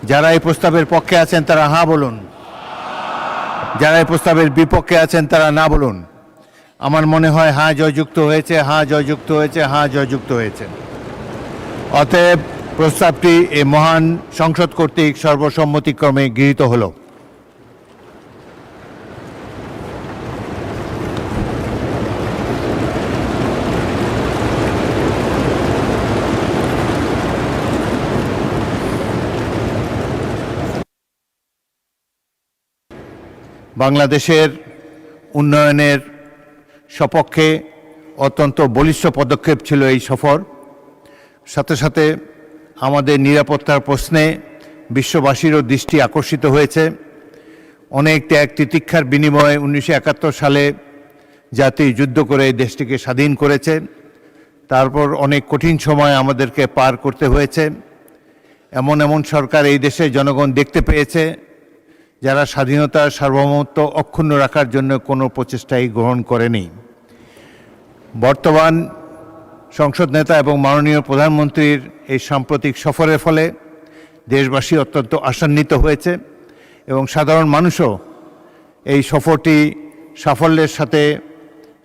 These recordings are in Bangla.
যারা এই প্রস্তাবের পক্ষে আছেন তারা হ্যাঁ বলুন। যারা এই প্রস্তাবের বিপক্ষে আছেন তারা না বলুন। আমার মনে হয় হ্যাঁ জয়যুক্ত হয়েছে, হ্যাঁ জয়যুক্ত হয়েছে, হ্যাঁ জয়যুক্ত হয়েছে। অতএব প্রস্তাবটি এই মহান সংসদ কর্তৃক সর্বসম্মতিক্রমে গৃহীত হলো। বাংলাদেশের উন্নয়নের সপক্ষে অত্যন্ত বলিষ্ঠ পদক্ষেপ ছিল এই সফর। সাথে সাথে আমাদের নিরাপত্তার প্রশ্নে বিশ্ববাসীরও দৃষ্টি আকর্ষিত হয়েছে। অনেক ত্যাগ তিতিক্ষার বিনিময়ে 1971 সালে জাতি যুদ্ধ করে দেশটিকে স্বাধীন করেছে। তারপর অনেক কঠিন সময় আমাদেরকে পার করতে হয়েছে। এমন এমন সরকার এই দেশে জনগণ দেখতে পেয়েছে যারা স্বাধীনতার সার্বভৌমত্ব অক্ষুণ্ণ রাখার জন্য কোনো প্রচেষ্টাই গ্রহণ করেনি। বর্তমান সংসদ নেতা এবং মাননীয় প্রধানমন্ত্রীর এই সাম্প্রতিক সফরের ফলে দেশবাসী অত্যন্ত আশান্বিত হয়েছে এবং সাধারণ মানুষও এই সফরটি সাফল্যের সাথে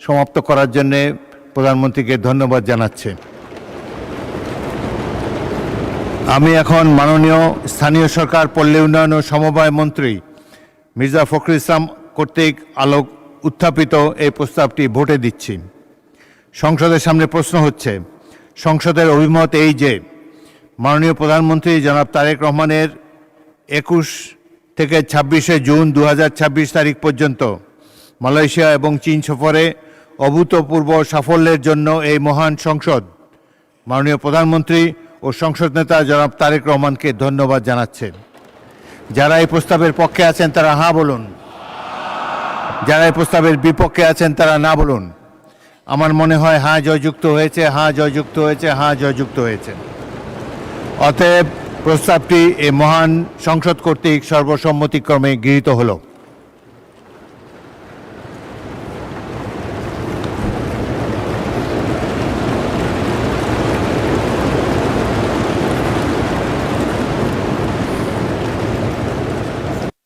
সমাপ্ত করার জন্য প্রধানমন্ত্রীকে ধন্যবাদ জানাচ্ছে। আমি এখন মাননীয় স্থানীয় সরকার, পল্লী উন্নয়ন ও সমবায় মন্ত্রী মির্জা ফখরুল ইসলাম কর্তৃক উত্থাপিত এই প্রস্তাবটি ভোটে দিচ্ছি। সংসদের সামনে প্রশ্ন হচ্ছে, সংসদের অভিমত এই যে মাননীয় প্রধানমন্ত্রী জনাব তারেক রহমানের 21 থেকে 26 জুন 2026 তারিখ পর্যন্ত মালয়েশিয়া এবং চীন সফরে অভূতপূর্ব সাফল্যের জন্য এই মহান সংসদ মাননীয় প্রধানমন্ত্রী ও সংসদ নেতা জনাব তারেক রহমানকে ধন্যবাদ জানাচ্ছে। যারা এই প্রস্তাবের পক্ষে আছেন তারা হ্যাঁ বলুন। যারা এই প্রস্তাবের বিপক্ষে আছেন তারা না বলুন। আমার মনে হয় হ্যাঁ জয়যুক্ত হয়েছে, হ্যাঁ জয়যুক্ত হয়েছে, হ্যাঁ জয়যুক্ত হয়েছে। অতএব প্রস্তাবটি এই মহান সংসদ কর্তৃক সর্বসম্মতিক্রমে গৃহীত হলো।